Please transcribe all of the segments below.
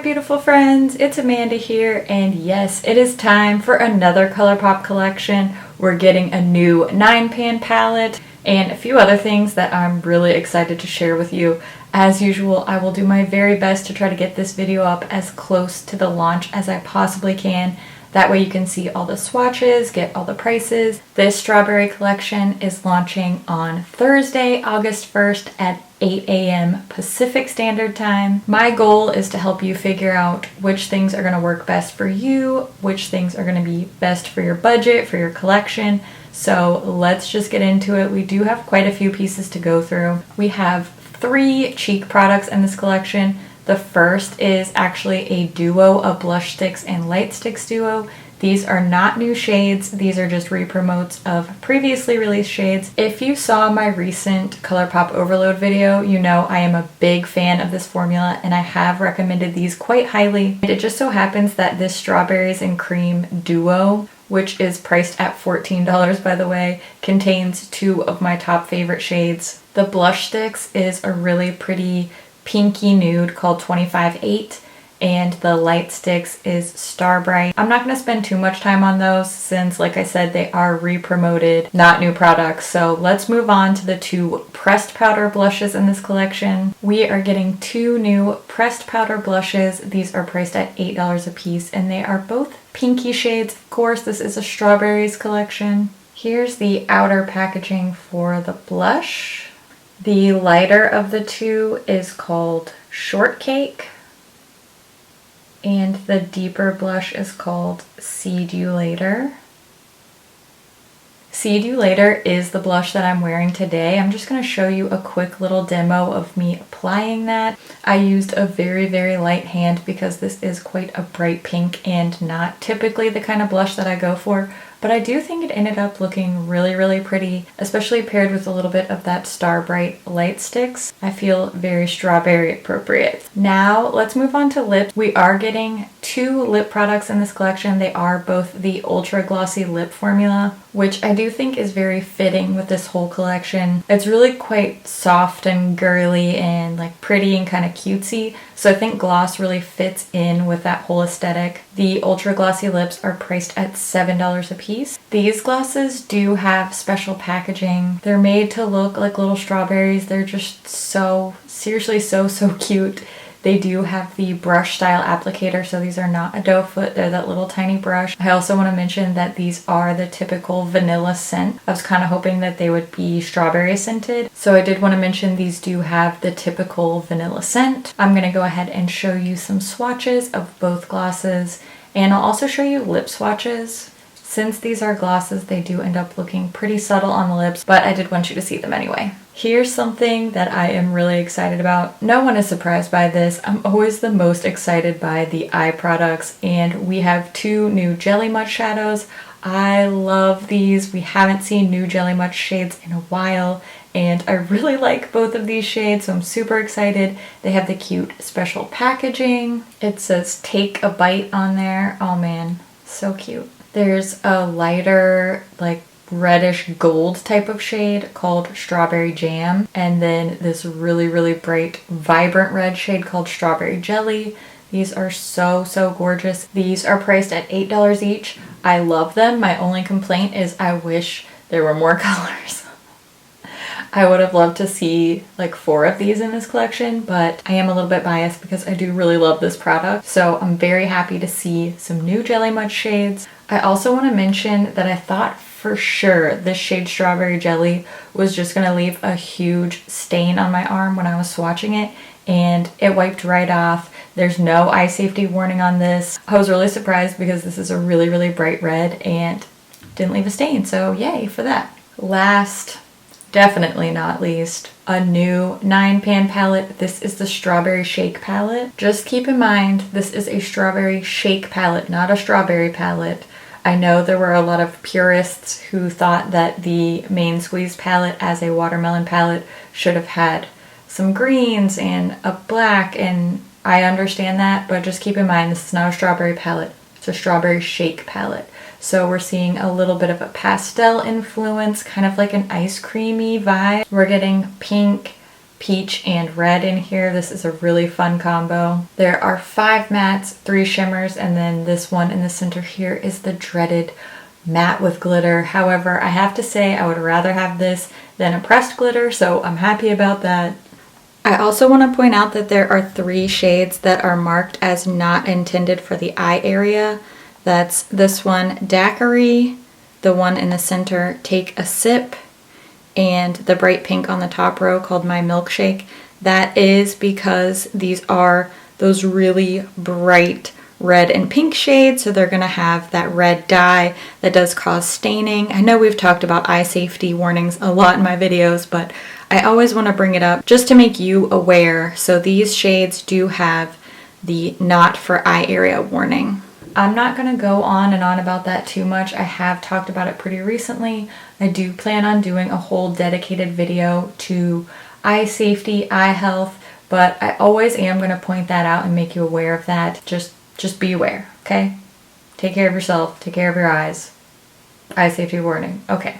beautiful friends, it's Amanda here, and yes, it is time for another ColourPop collection. We're getting a new 9-pan palette and a few other things that I'm really excited to share with you. As usual, I will do my very best to try to get this video up as close to the launch as I possibly can. That way you can see all the swatches, get all the prices. This strawberry collection is launching on Thursday, August 1st at 8 a.m. Pacific Standard Time. My goal is to help you figure out which things are going to work best for you, which things are going to be best for your budget, for your collection. So let's just get into it. We do have quite a few pieces to go through. We have 3 cheek products in this collection. The first is actually a duo of blush sticks and light sticks duo. These are not new shades, these are just re-promotes of previously released shades. If you saw my recent ColourPop overload video, you know I am a big fan of this formula and I have recommended these quite highly. It just so happens that this strawberries and cream duo, which is priced at $14 by the way, contains 2 of my top favorite shades. The blush sticks is a really pretty pinky nude called 25-8, and the light sticks is Star Bright. I'm not going to spend too much time on those since, like I said, they are re-promoted, not new products. So let's move on to the 2 pressed powder blushes in this collection. We are getting 2 new pressed powder blushes. These are priced at $8 a piece and they are both pinky shades. Of course, this is a strawberries collection. Here's the outer packaging for the blush. The lighter of the 2 is called Shortcake, and the deeper blush is called Seed You Later. Seed You Later is the blush that I'm wearing today. I'm just going to show you a quick little demo of me applying that. I used a very light hand because this is quite a bright pink and not typically the kind of blush that I go for. But I do think it ended up looking really pretty, especially paired with a little bit of that Star Bright light sticks. I feel very strawberry appropriate. Now let's move on to lips. We are getting 2 lip products in this collection. They are both the Ultra Glossy Lip formula, which I do think is very fitting with this whole collection. It's really quite soft and girly and like pretty and kind of cutesy. So I think gloss really fits in with that whole aesthetic. The Ultra Glossy Lips are priced at $7 a piece. These glosses do have special packaging. They're made to look like little strawberries. They're just so, seriously so cute. They do have the brush style applicator, so these are not a doe foot, they're that little tiny brush. I also want to mention that these are the typical vanilla scent. I was kind of hoping that they would be strawberry scented, so I did want to mention these do have the typical vanilla scent. I'm going to go ahead and show you some swatches of both glosses, and I'll also show you lip swatches. Since these are glosses, they do end up looking pretty subtle on the lips, but I did want you to see them anyway. Here's something that I am really excited about. No one is surprised by this. I'm always the most excited by the eye products, and we have 2 new Jelly Much shadows. I love these. We haven't seen new Jelly Much shades in a while, and I really like both of these shades, so I'm super excited. They have the cute special packaging. It says "Take a Bite" on there. Oh man, so cute. There's a lighter, like reddish gold type of shade called Strawberry Jam, and then this really bright vibrant red shade called Strawberry Jelly. These are so gorgeous. These are priced at $8 each. I love them. My only complaint is I wish there were more colors. I would have loved to see like 4 of these in this collection, but I am a little bit biased because I do really love this product. So I'm very happy to see some new Jelly Much shades. I also want to mention that I thought for sure this shade Strawberry Jelly was just going to leave a huge stain on my arm when I was swatching it, and it wiped right off. There's no eye safety warning on this. I was really surprised because this is a really bright red and didn't leave a stain, so yay for that. Last, definitely not least, a new 9-pan palette. This is the Strawberry Shake palette. Just keep in mind, this is a Strawberry Shake palette, not a strawberry palette. I know there were a lot of purists who thought that the Main Squeeze palette as a watermelon palette should have had some greens and a black, and I understand that, but just keep in mind this is not a strawberry palette. It's a Strawberry Shake palette. So we're seeing a little bit of a pastel influence, kind of like an ice creamy vibe. We're getting pink, peach and red in here. This is a really fun combo. There are 5 mattes, 3 shimmers, and then this one in the center here is the dreaded matte with glitter. However, I have to say I would rather have this than a pressed glitter, so I'm happy about that. I also want to point out that there are 3 shades that are marked as not intended for the eye area. That's this one, Daiquiri, the one in the center, Take a Sip, and the bright pink on the top row called My Milkshake. That is because these are those really bright red and pink shades, so they're gonna have that red dye that does cause staining. I know we've talked about eye safety warnings a lot in my videos, but I always want to bring it up just to make you aware. So these shades do have the not for eye area warning. I'm not going to go on and on about that too much. I have talked about it pretty recently. I do plan on doing a whole dedicated video to eye safety, eye health, but I always am going to point that out and make you aware of that. Just be aware, okay? Take care of yourself, take care of your eyes. Eye safety warning. Okay,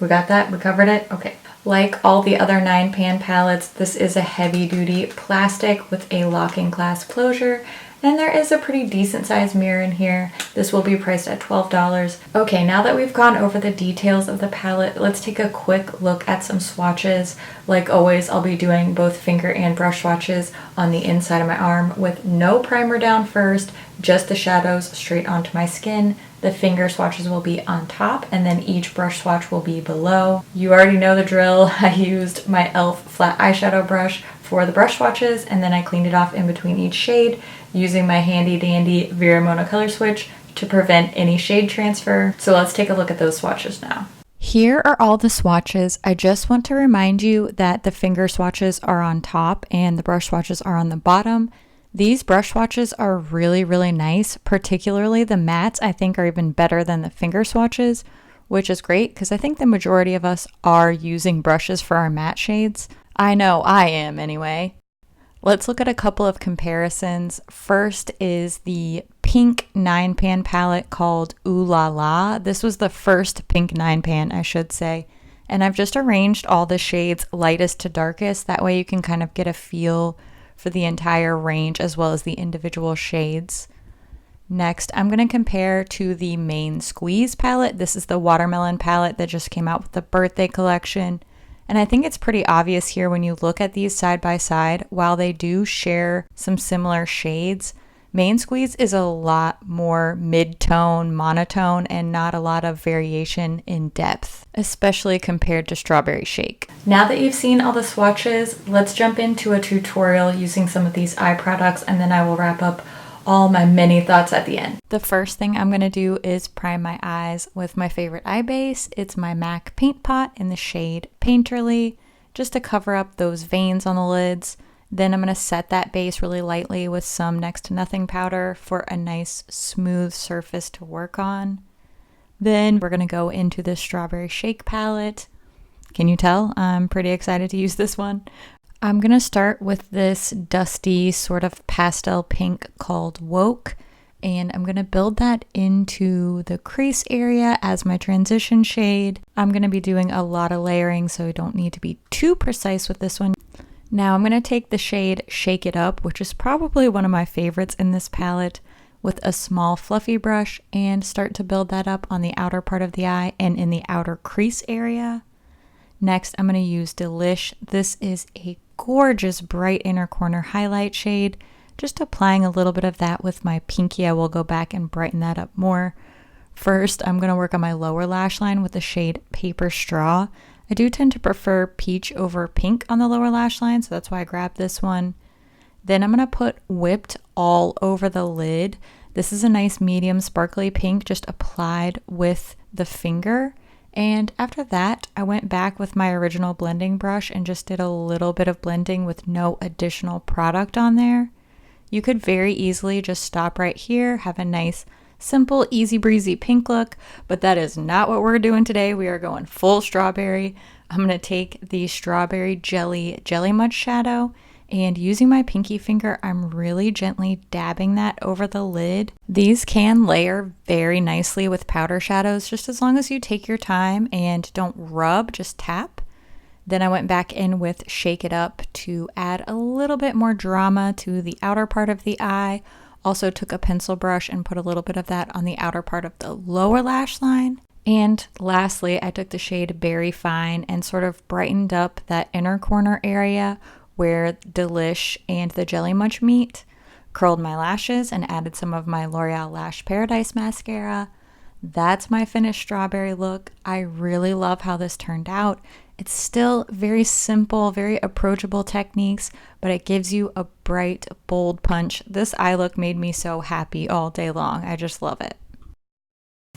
we got that? We covered it? Okay. Like all the other 9-pan palettes, this is a heavy-duty plastic with a locking glass closure, and there is a pretty decent sized mirror in here. This will be priced at $12. Okay, now that we've gone over the details of the palette, let's take a quick look at some swatches. Like always, I'll be doing both finger and brush swatches on the inside of my arm with no primer down first, just the shadows straight onto my skin. The finger swatches will be on top, and then each brush swatch will be below. You already know the drill. I used my e.l.f. flat eyeshadow brush for the brush swatches, and then I cleaned it off in between each shade using my handy dandy Veramona color switch to prevent any shade transfer. So let's take a look at those swatches now. Here are all the swatches. I just want to remind you that the finger swatches are on top and the brush swatches are on the bottom. These brush swatches are really, really nice, particularly the mattes I think are even better than the finger swatches, which is great because I think the majority of us are using brushes for our matte shades. I know I am anyway. Let's look at a couple of comparisons. First is the pink 9-pan palette called Ooh La La. This was the first pink 9-pan, I should say. And I've just arranged all the shades lightest to darkest. That way you can kind of get a feel for the entire range as well as the individual shades. Next, I'm going to compare to the main Squeeze palette. This is the watermelon palette that just came out with the birthday collection. And I think it's pretty obvious here when you look at these side by side, while they do share some similar shades, Main Squeeze is a lot more mid-tone, monotone, and not a lot of variation in depth, especially compared to Strawberry Shake. Now that you've seen all the swatches, let's jump into a tutorial using some of these eye products, and then I will wrap up all my many thoughts at the end. The first thing I'm going to do is prime my eyes with my favorite eye base. It's my MAC Paint Pot in the shade Painterly, just to cover up those veins on the lids. Then I'm going to set that base really lightly with some next to nothing powder for a nice smooth surface to work on. Then we're going to go into the Strawberry Shake palette. Can you tell? I'm pretty excited to use this one. I'm going to start with this dusty sort of pastel pink called Woke, and I'm going to build that into the crease area as my transition shade. I'm going to be doing a lot of layering, so I don't need to be too precise with this one. Now I'm going to take the shade Shake It Up, which is probably one of my favorites in this palette, with a small fluffy brush and start to build that up on the outer part of the eye and in the outer crease area. Next, I'm going to use Delish. This is a gorgeous bright inner corner highlight shade. Just applying a little bit of that with my pinky. I will go back and brighten that up more. First, I'm going to work on my lower lash line with the shade Paper Straw. I do tend to prefer peach over pink on the lower lash line, so that's why I grabbed this one. Then I'm going to put Whipped all over the lid. This is a nice medium sparkly pink just applied with the finger. And after that, I went back with my original blending brush and just did a little bit of blending with no additional product on there. You could very easily just stop right here, have a nice, simple, easy breezy pink look, but that is not what we're doing today. We are going full strawberry. I'm going to take the Strawberry Jelly Mud Shadow, and using my pinky finger, I'm really gently dabbing that over the lid. These can layer very nicely with powder shadows, just as long as you take your time and don't rub, just tap. Then I went back in with Shake It Up to add a little bit more drama to the outer part of the eye. Also took a pencil brush and put a little bit of that on the outer part of the lower lash line. And lastly, I took the shade Berry Fine and sort of brightened up that inner corner area where Delish and the Jelly Munch meet. Curled my lashes and added some of my L'Oreal Lash Paradise mascara. That's my finished strawberry look. I really love how this turned out. It's still very simple, very approachable techniques, but it gives you a bright, bold punch. This eye look made me so happy all day long. I just love it.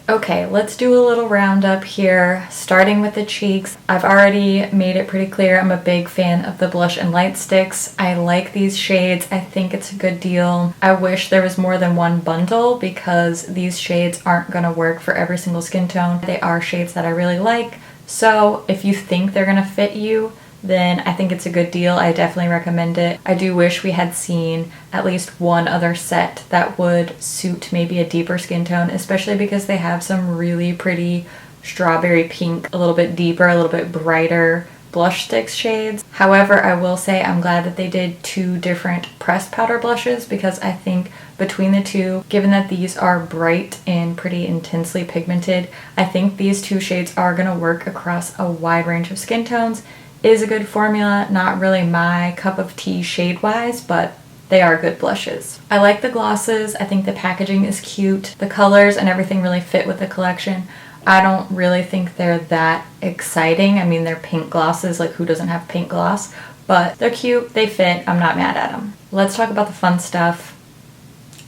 Okay, let's do a little roundup here, starting with the cheeks. I've already made it pretty clear I'm a big fan of the blush and light sticks. I like these shades. I think it's a good deal. I wish there was more than one bundle because these shades aren't going to work for every single skin tone. They are shades that I really like. So if you think they're going to fit you, then I think it's a good deal. I definitely recommend it. I do wish we had seen at least one other set that would suit maybe a deeper skin tone, especially because they have some really pretty strawberry pink, a little bit deeper, a little bit brighter blush sticks shades. However, I will say I'm glad that they did 2 different pressed powder blushes because I think between the two, given that these are bright and pretty intensely pigmented, I think these 2 shades are going to work across a wide range of skin tones. It is a good formula, not really my cup of tea shade-wise, but they are good blushes. I like the glosses. I think the packaging is cute. The colors and everything really fit with the collection. I don't really think they're that exciting. I mean, they're pink glosses, like who doesn't have pink gloss? But they're cute, they fit, I'm not mad at them. Let's talk about the fun stuff.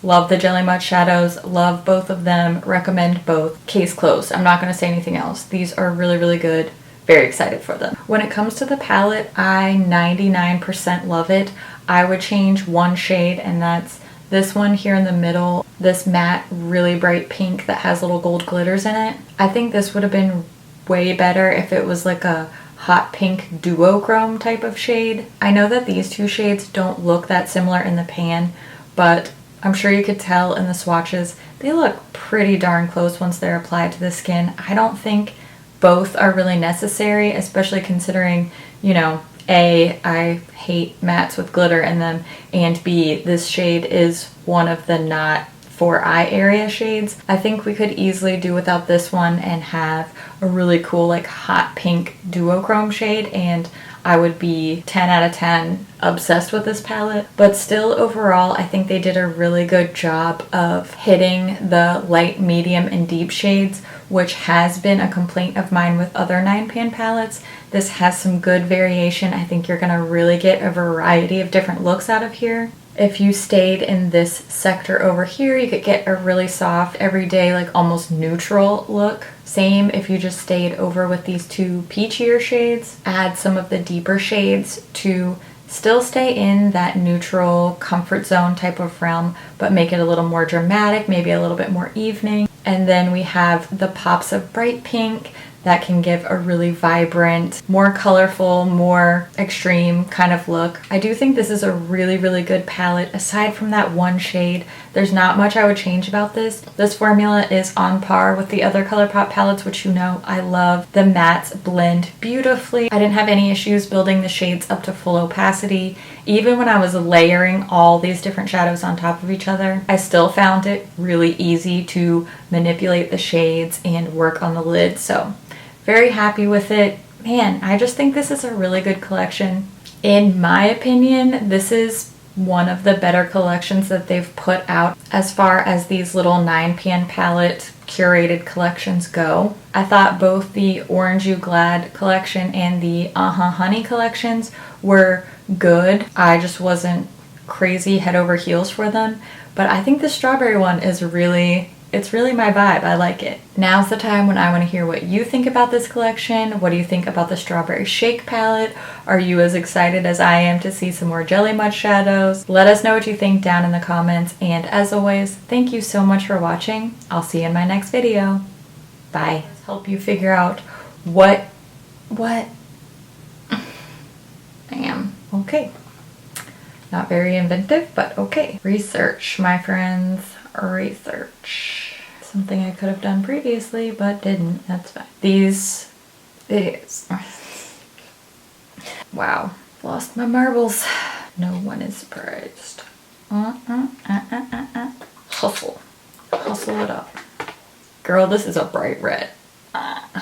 Love the Jelly Munch shadows, love both of them, recommend both. Case closed, I'm not gonna say anything else. These are really, really good. Very excited for them. When it comes to the palette, I 99% love it. I would change one shade, and that's this one here in the middle, this matte, really bright pink that has little gold glitters in it. I think this would have been way better if it was like a hot pink duochrome type of shade. I know that these 2 shades don't look that similar in the pan, but I'm sure you could tell in the swatches, they look pretty darn close once they're applied to the skin. I don't think both are really necessary, especially considering, you know, A, I hate mattes with glitter in them, and B, this shade is one of the not for eye area shades. I think we could easily do without this one and have a really cool like hot pink duochrome shade, and I would be 10 out of 10 obsessed with this palette. But still, overall, I think they did a really good job of hitting the light, medium, and deep shades, which has been a complaint of mine with other 9-pan palettes. This has some good variation. I think you're gonna really get a variety of different looks out of here. If you stayed in this sector over here, you could get a really soft, everyday, like almost neutral look. Same if you just stayed over with these 2 peachier shades. Add some of the deeper shades to still stay in that neutral comfort zone type of realm, but make it a little more dramatic, maybe a little bit more evening. And then we have the pops of bright pink that can give a really vibrant, more colorful, more extreme kind of look. I do think this is a really, really good palette. Aside from that one shade, there's not much I would change about this. This formula is on par with the other ColourPop palettes, which you know I love. The mattes blend beautifully. I didn't have any issues building the shades up to full opacity. Even when I was layering all these different shadows on top of each other, I still found it really easy to manipulate the shades and work on the lid. So very happy with it. Man, I just think this is a really good collection. In my opinion, this is one of the better collections that they've put out as far as these little 9-pan palette curated collections go. I thought both the Orange You Glad collection and the Honey collections were good. I just wasn't crazy head over heels for them. But I think the strawberry one is it's really my vibe. I like it. Now's the time when I want to hear what you think about this collection. What do you think about the Strawberry Shake palette? Are you as excited as I am to see some more Jelly Munch shadows? Let us know what you think down in the comments. And as always, thank you so much for watching. I'll see you in my next video. Bye. Let's help you figure out what I am. Okay. Not very inventive, but okay. Research, my friends. Research. Something I could have done previously, but didn't. That's fine. These videos. Wow, lost my marbles. No one is surprised. Hustle. Hustle it up. Girl, this is a bright red.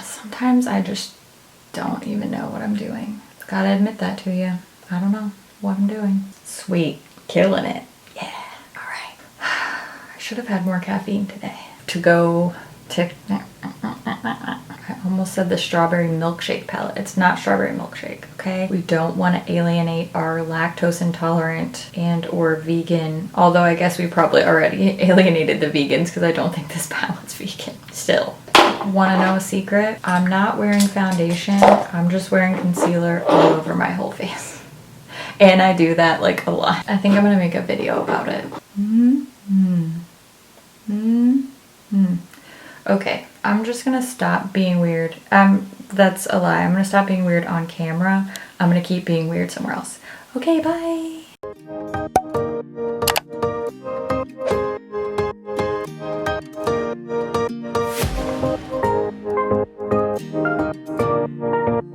Sometimes I just don't even know what I'm doing. Gotta admit that to you. I don't know what I'm doing. Sweet. Killing it. Yeah. Alright. I should have had more caffeine today. To go to... I almost said the strawberry milkshake palette. It's not strawberry milkshake, okay? We don't want to alienate our lactose intolerant and or vegan, although I guess we probably already alienated the vegans because I don't think this palette's vegan. Still. Want to know a secret? I'm not wearing foundation. I'm just wearing concealer all over my whole face. And I do that like a lot. I think I'm going to make a video about it. Okay, I'm just gonna stop being weird. That's a lie. I'm gonna stop being weird on camera. I'm gonna keep being weird somewhere else. Okay, bye.